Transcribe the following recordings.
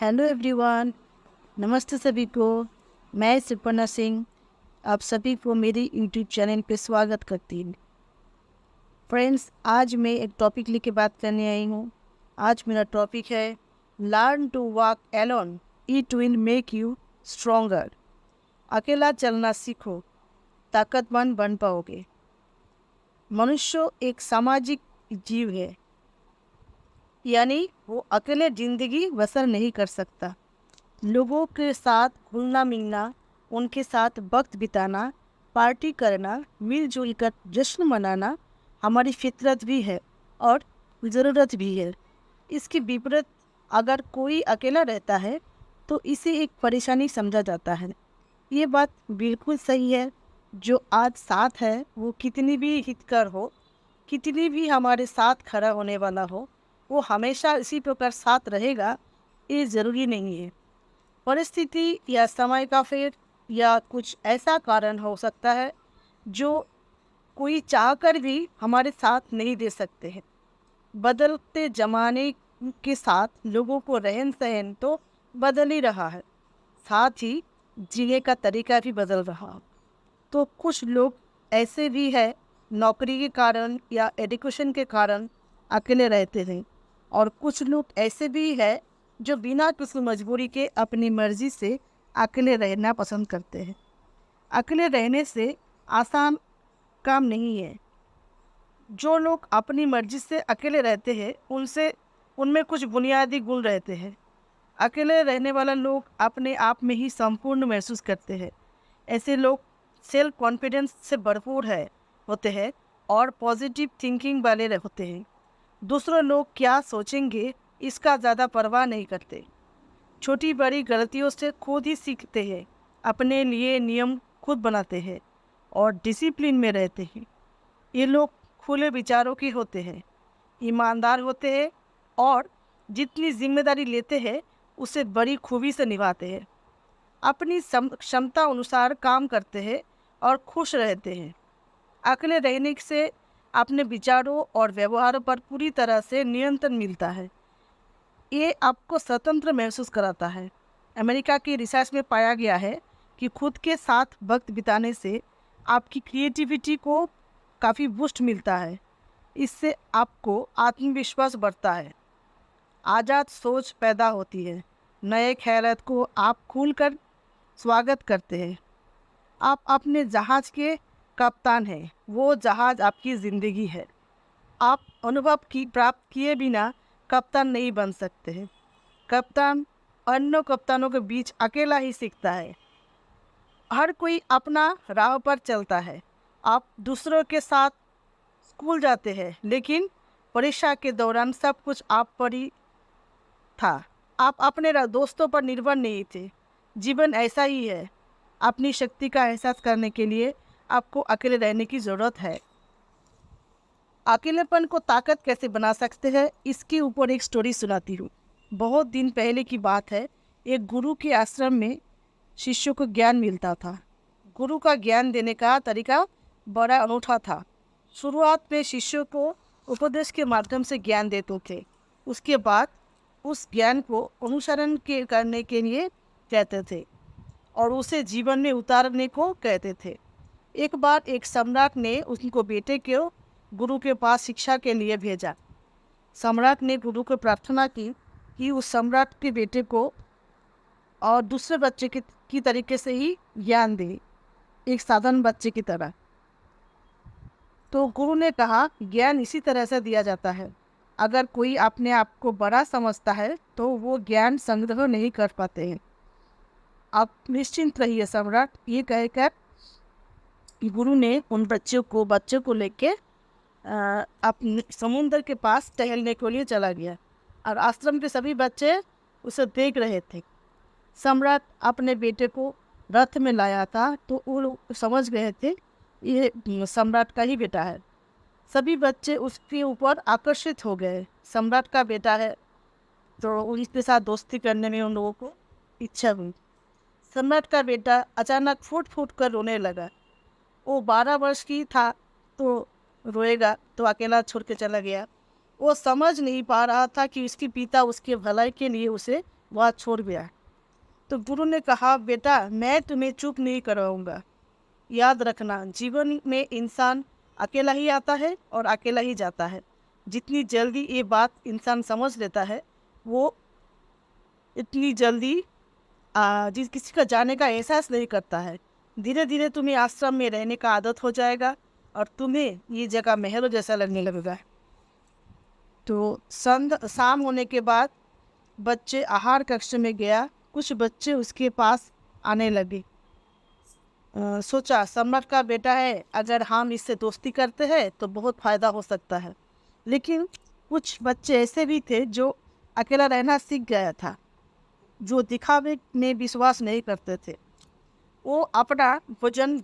Hello everyone. नमस्ते सभी को। मैं सुपर्णा सिंह आप सभी को मेरी यूट्यूब चैनल पे स्वागत करती हूँ। फ्रेंड्स, आज मैं एक टॉपिक लेके बात करने आई हूँ। आज मेरा टॉपिक है learn to walk alone, it will make you stronger. अकेला चलना सीखो, ताकतवान बन पाओगे। मनुष्य एक सामाजिक जीव है, यानी वो अकेले जिंदगी बसर नहीं कर सकता। लोगों के साथ घुलना मिलना, उनके साथ वक्त बिताना, पार्टी करना, मिलजुल कर जश्न मनाना हमारी फितरत भी है और ज़रूरत भी है। इसके विपरीत अगर कोई अकेला रहता है तो इसे एक परेशानी समझा जाता है। ये बात बिल्कुल सही है। जो आज साथ है वो कितनी भी हितकर हो, कितनी भी हमारे साथ खड़ा होने वाला हो, वो हमेशा इसी प्रकार साथ रहेगा, ये ज़रूरी नहीं है। परिस्थिति या समय का फेर या कुछ ऐसा कारण हो सकता है जो कोई चाहकर भी हमारे साथ नहीं दे सकते हैं। बदलते ज़माने के साथ लोगों को रहन सहन तो बदल ही रहा है, साथ ही जीने का तरीका भी बदल रहा है। तो कुछ लोग ऐसे भी हैं, नौकरी के कारण या एजुकेशन के कारण अकेले रहते हैं, और कुछ लोग ऐसे भी हैं जो बिना किसी मजबूरी के अपनी मर्जी से अकेले रहना पसंद करते हैं। अकेले रहने से आसान काम नहीं है। जो लोग अपनी मर्जी से अकेले रहते हैं उनमें कुछ बुनियादी गुण रहते हैं। अकेले रहने वाला लोग अपने आप में ही संपूर्ण महसूस करते हैं। ऐसे लोग सेल्फ कॉन्फिडेंस से भरपूर होते हैं और पॉजिटिव थिंकिंग वाले होते हैं। दूसरे लोग क्या सोचेंगे इसका ज़्यादा परवाह नहीं करते। छोटी बड़ी गलतियों से खुद ही सीखते हैं, अपने लिए नियम खुद बनाते हैं और डिसिप्लिन में रहते हैं। ये लोग खुले विचारों के होते हैं, ईमानदार होते हैं और जितनी जिम्मेदारी लेते हैं उसे बड़ी खूबी से निभाते हैं। अपनी क्षमता अनुसार काम करते हैं और खुश रहते हैं। अकेले रहने से अपने विचारों और व्यवहारों पर पूरी तरह से नियंत्रण मिलता है। ये आपको स्वतंत्र महसूस कराता है। अमेरिका की रिसर्च में पाया गया है कि खुद के साथ वक्त बिताने से आपकी क्रिएटिविटी को काफ़ी बूस्ट मिलता है। इससे आपको आत्मविश्वास बढ़ता है, आज़ाद सोच पैदा होती है, नए ख्यालात को आप खुलकर स्वागत करते हैं। आप अपने जहाज़ के कप्तान हैं, वो जहाज़ आपकी ज़िंदगी है। आप अनुभव की प्राप्त किए बिना कप्तान नहीं बन सकते हैं। कप्तान अन्य कप्तानों के बीच अकेला ही सीखता है। हर कोई अपना राह पर चलता है। आप दूसरों के साथ स्कूल जाते हैं, लेकिन परीक्षा के दौरान सब कुछ आप पर ही था। आप अपने दोस्तों पर निर्भर नहीं थे। जीवन ऐसा ही है। अपनी शक्ति का एहसास करने के लिए आपको अकेले रहने की ज़रूरत है। अकेलेपन को ताकत कैसे बना सकते हैं, इसके ऊपर एक स्टोरी सुनाती हूँ। बहुत दिन पहले की बात है। एक गुरु के आश्रम में शिष्यों को ज्ञान मिलता था। गुरु का ज्ञान देने का तरीका बड़ा अनूठा था। शुरुआत में शिष्यों को उपदेश के माध्यम से ज्ञान देते थे। उसके बाद उस ज्ञान को अनुसरण करने के लिए कहते थे और उसे जीवन में उतारने को कहते थे। एक बार एक सम्राट ने उनको बेटे को गुरु के पास शिक्षा के लिए भेजा। सम्राट ने गुरु को प्रार्थना की कि उस सम्राट के बेटे को और दूसरे बच्चे की तरीके से ही ज्ञान दे, एक साधारण बच्चे की तरह। तो गुरु ने कहा, ज्ञान इसी तरह से दिया जाता है। अगर कोई अपने आप को बड़ा समझता है तो वो ज्ञान संग्रह नहीं कर पाते हैं। आप निश्चिंत रहिए सम्राट। ये कहकर गुरु ने उन बच्चों को लेके अपने समुद्र के पास टहलने के लिए चला गया और आश्रम के सभी बच्चे उसे देख रहे थे। सम्राट अपने बेटे को रथ में लाया था तो वो लोग समझ गए थे ये सम्राट का ही बेटा है। सभी बच्चे उसके ऊपर आकर्षित हो गए। सम्राट का बेटा है तो उसके साथ दोस्ती करने में उन लोगों को इच्छा हुई। सम्राट का बेटा अचानक फूट फूट कर रोने लगा। वो 12 वर्ष की था तो रोएगा तो अकेला छोड़ के चला गया। वो समझ नहीं पा रहा था कि उसके पिता उसके भलाई के लिए उसे वह छोड़ गया। तो गुरु ने कहा, बेटा मैं तुम्हें चुप नहीं कराऊंगा। याद रखना, जीवन में इंसान अकेला ही आता है और अकेला ही जाता है। जितनी जल्दी ये बात इंसान समझ लेता है, वो इतनी जल्दी जिस किसी का जाने का एहसास नहीं करता है। धीरे धीरे तुम्हें आश्रम में रहने का आदत हो जाएगा और तुम्हें ये जगह महलों जैसा लगने लगेगा। तो शाम होने के बाद बच्चे आहार कक्ष में गया। कुछ बच्चे उसके पास आने लगे। सोचा, सम्राट का बेटा है, अगर हम इससे दोस्ती करते हैं तो बहुत फ़ायदा हो सकता है। लेकिन कुछ बच्चे ऐसे भी थे जो अकेला रहना सीख गया था, जो दिखावे में विश्वास नहीं करते थे। वो अपना भोजन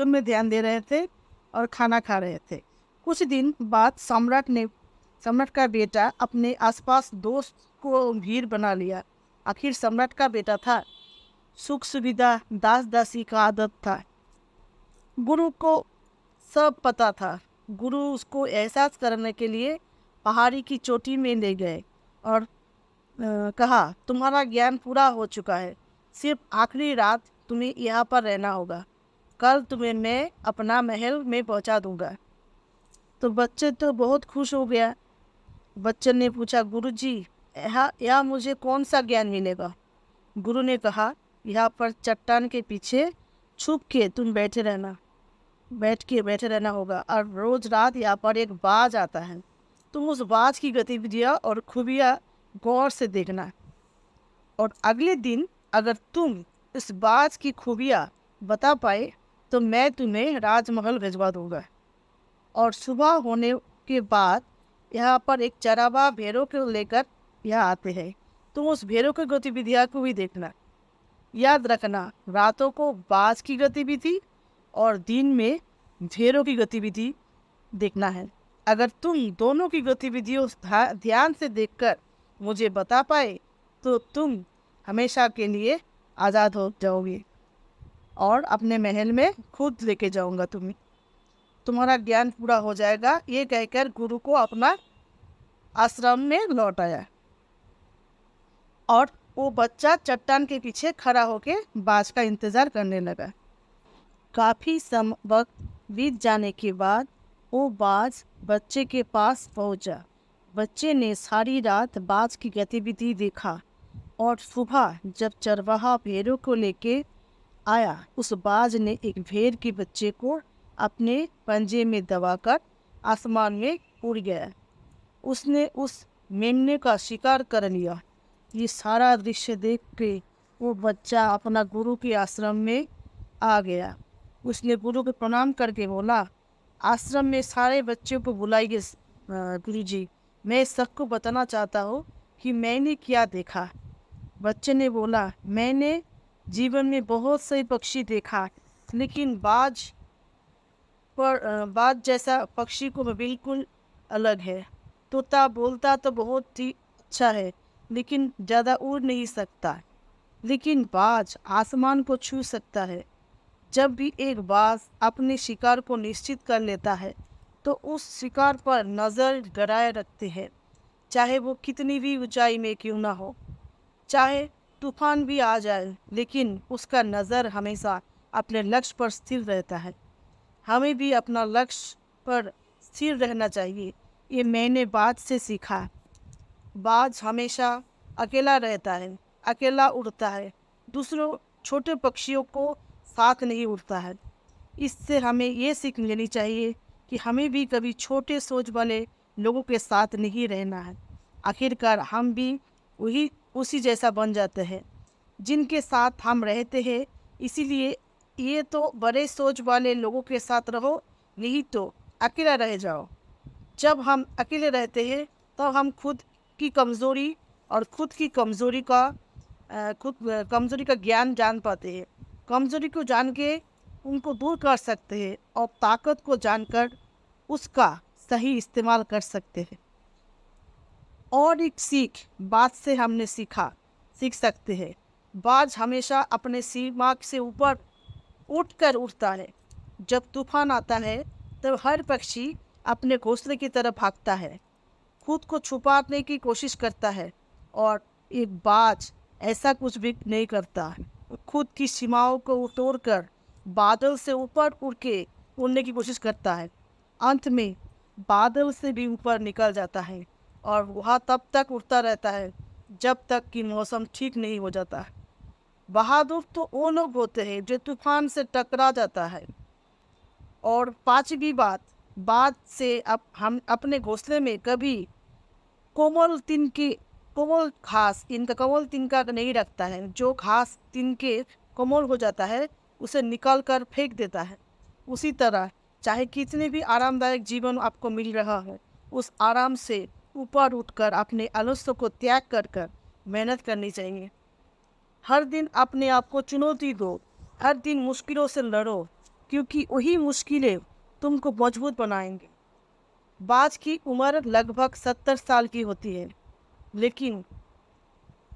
में ध्यान दे रहे थे और खाना खा रहे थे। कुछ दिन बाद सम्राट का बेटा अपने आसपास दोस्त को भीड़ बना लिया। आखिर सम्राट का बेटा था। सुख सुविधा, दास दासी का आदत था। गुरु को सब पता था। गुरु उसको एहसास करने के लिए पहाड़ी की चोटी में ले गए और कहा, तुम्हारा ज्ञान पूरा हो चुका है, सिर्फ आखिरी रात तुम्हें यहाँ पर रहना होगा। कल तुम्हें मैं अपना महल में पहुँचा दूँगा। तो बच्चे तो बहुत खुश हो गया। बच्चे ने पूछा, गुरुजी यहाँ मुझे कौन सा ज्ञान मिलेगा? गुरु ने कहा, यहाँ पर चट्टान के पीछे छुप के तुम बैठे रहना होगा और रोज रात यहाँ पर एक बाज आता है। तुम उस बाज की गतिविधियाँ और खूबियाँ गौर से देखना और अगले दिन अगर तुम इस बाज की खूबियाँ बता पाए तो मैं तुम्हें राजमहल भिजवा दूंगा। और सुबह होने के बाद यहाँ पर एक चरावा भेड़ों को लेकर यहाँ आते हैं। तुम उस भेड़ों की गतिविधियाँ को भी देखना। याद रखना, रातों को बाज की गतिविधि और दिन में भेड़ों की गतिविधि देखना है। अगर तुम दोनों की गतिविधियों ध्यान से देखकर मुझे बता पाए तो तुम हमेशा के लिए आज़ाद हो जाओगे और अपने महल में खुद लेके जाऊंगा तुम्हारा ज्ञान पूरा हो जाएगा। ये कहकर गुरु को अपना आश्रम में लौट आया और वो बच्चा चट्टान के पीछे खड़ा होकर बाज का इंतज़ार करने लगा। काफ़ी वक्त बीत जाने के बाद वो बाज बच्चे के पास पहुंचा। बच्चे ने सारी रात बाज की गतिविधि देखा और सुबह जब चरवाहा भेड़ों को लेके आया, उस बाज ने एक भेड़ के बच्चे को अपने पंजे में दबाकर आसमान में उड़ गया। उसने उस मेमने का शिकार कर लिया। ये सारा दृश्य देख के वो बच्चा अपना गुरु के आश्रम में आ गया। उसने गुरु को प्रणाम करके बोला, आश्रम में सारे बच्चों को बुलाइए गुरुजी, मैं सबको बताना चाहता हूँ कि मैंने क्या देखा। बच्चे ने बोला, मैंने जीवन में बहुत से पक्षी देखा, लेकिन बाज जैसा पक्षी को बिल्कुल अलग है। तोता बोलता तो बहुत ही अच्छा है, लेकिन ज़्यादा उड़ नहीं सकता, लेकिन बाज आसमान को छू सकता है। जब भी एक बाज अपने शिकार को निश्चित कर लेता है तो उस शिकार पर नज़र गड़ाए रखते हैं, चाहे वो कितनी भी ऊंचाई में क्यों ना हो, चाहे तूफान भी आ जाए, लेकिन उसका नज़र हमेशा अपने लक्ष्य पर स्थिर रहता है। हमें भी अपना लक्ष्य पर स्थिर रहना चाहिए। ये मैंने बाज से सीखा। बाज हमेशा अकेला रहता है, अकेला उड़ता है, दूसरों छोटे पक्षियों को साथ नहीं उड़ता है। इससे हमें ये सीख लेनी चाहिए कि हमें भी कभी छोटे सोच वाले लोगों के साथ नहीं रहना है। आखिरकार हम भी उसी जैसा बन जाते हैं जिनके साथ हम रहते हैं। इसीलिए ये तो बड़े सोच वाले लोगों के साथ रहो, नहीं तो अकेला रह जाओ। जब हम अकेले रहते हैं तो हम खुद की कमज़ोरी और खुद की कमज़ोरी का ज्ञान जान पाते हैं। कमज़ोरी को जान के उनको दूर कर सकते हैं और ताकत को जानकर उसका सही इस्तेमाल कर सकते हैं। और एक सीख बाज से हमने सीख सकते हैं। बाज हमेशा अपने सीमा से ऊपर उठकर उड़ता है। जब तूफान आता है तब हर पक्षी अपने घोंसले की तरफ भागता है, खुद को छुपाने की कोशिश करता है और एक बाज ऐसा कुछ भी नहीं करता है। वो खुद की सीमाओं को तोड़कर बादल से ऊपर उड़ने की कोशिश करता है। अंत में बादल से भी ऊपर निकल जाता है और वहाँ तब तक उड़ता रहता है जब तक कि मौसम ठीक नहीं हो जाता है। बहादुर तो वो लोग होते हैं जो तूफान से टकरा जाता है। और पांचवी बात से अब हम अपने घोंसले में कभी कोमल तिनके कोमल घास इनका कोमल तिनका नहीं रखता है। जो घास तिनके कोमल हो जाता है उसे निकाल कर फेंक देता है। उसी तरह चाहे कितने भी आरामदायक जीवन आपको मिल रहा है, उस आराम से ऊपर उठकर अपने आलस्य को त्याग कर मेहनत करनी चाहिए। हर दिन अपने आप को चुनौती दो, हर दिन मुश्किलों से लड़ो, क्योंकि वही मुश्किलें तुमको मजबूत बनाएंगे। बाज की उम्र लगभग 70 साल की होती है, लेकिन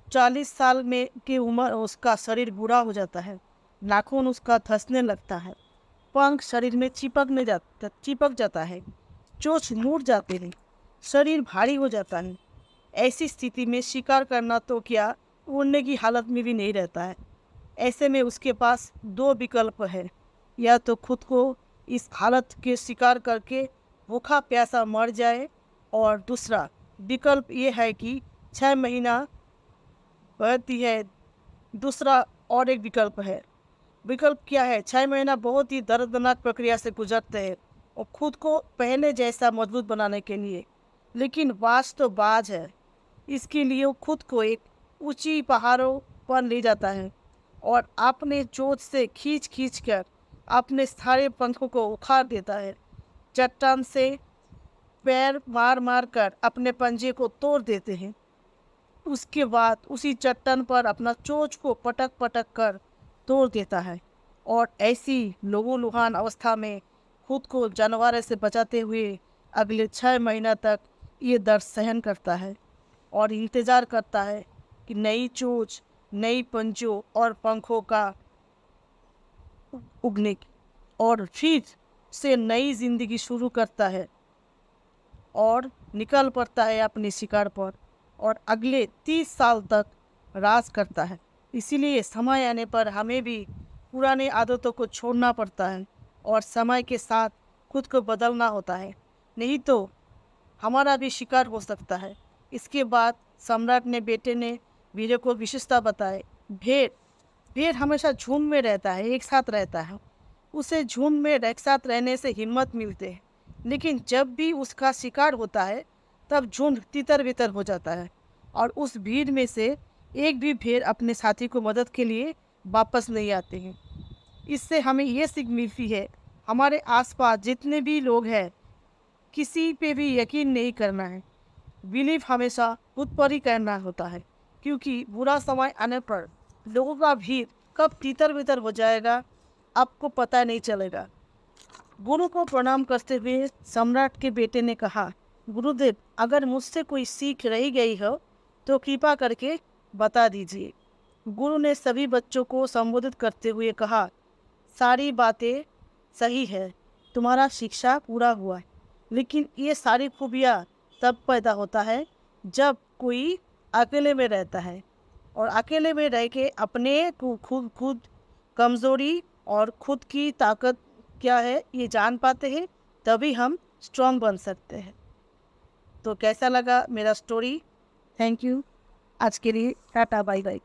40 साल में की उम्र उसका शरीर बूढ़ा हो जाता है। नाखून उसका धंसने लगता है, पंख शरीर में चिपक जाता है, चोंच मुड़ जाते हैं, शरीर भारी हो जाता है। ऐसी स्थिति में शिकार करना तो क्या, उड़ने की हालत में भी नहीं रहता है। ऐसे में उसके पास दो विकल्प है, या तो खुद को इस हालत के शिकार करके भूखा प्यासा मर जाए, और दूसरा विकल्प ये है कि 6 महीना बढ़ती है। दूसरा और एक विकल्प है। विकल्प क्या है? 6 महीना बहुत ही दर्दनाक प्रक्रिया से गुजरते हैं और खुद को पहले जैसा मजबूत बनाने के लिए। लेकिन बाज तो बाज है, इसके लिए वो खुद को एक ऊंची पहाड़ों पर ले जाता है और अपने चोंच से खींच कर अपने सारे पंखों को उखाड़ देता है। चट्टान से पैर मार कर अपने पंजे को तोड़ देते हैं। उसके बाद उसी चट्टान पर अपना चोंच को पटक कर तोड़ देता है और ऐसी लहूलुहान अवस्था में खुद को जानवरों से बचाते हुए अगले 6 महीना तक ये दर्द सहन करता है और इंतज़ार करता है कि नई चोंच, नई पंजों और पंखों का उगने की, और फिर से नई जिंदगी शुरू करता है और निकल पड़ता है अपने शिकार पर और अगले 30 साल तक राज करता है। इसीलिए समय आने पर हमें भी पुराने आदतों को छोड़ना पड़ता है और समय के साथ खुद को बदलना होता है, नहीं तो हमारा भी शिकार हो सकता है। इसके बाद सम्राट ने बेटे ने वीर को विशेषता बताए। भेड़ हमेशा झुंड में रहता है, एक साथ रहता है। उसे झुंड में एक साथ रहने से हिम्मत मिलती है, लेकिन जब भी उसका शिकार होता है तब झुंड तितर बितर हो जाता है और उस भीड़ में से एक भी भेड़ अपने साथी को मदद के लिए वापस नहीं आते हैं। इससे हमें ये सीख मिलती है, हमारे आसपास जितने भी लोग हैं किसी पे भी यकीन नहीं करना है। बिलीव हमेशा खुद पर ही करना होता है, क्योंकि बुरा समय आने पर लोगों का भीड़ कब तितर बितर हो जाएगा आपको पता नहीं चलेगा। गुरु को प्रणाम करते हुए सम्राट के बेटे ने कहा, गुरुदेव, अगर मुझसे कोई सीख रही गई हो तो कृपा करके बता दीजिए। गुरु ने सभी बच्चों को संबोधित करते हुए कहा, सारी बातें सही है, तुम्हारा शिक्षा पूरा हुआ है, लेकिन ये सारी खूबियाँ तब पैदा होता है जब कोई अकेले में रहता है और अकेले में रह के अपने खुद कमज़ोरी और खुद की ताकत क्या है ये जान पाते हैं, तभी हम स्ट्रांग बन सकते हैं। तो कैसा लगा मेरा स्टोरी? Thank you. आज के लिए टाटा बाय बाय।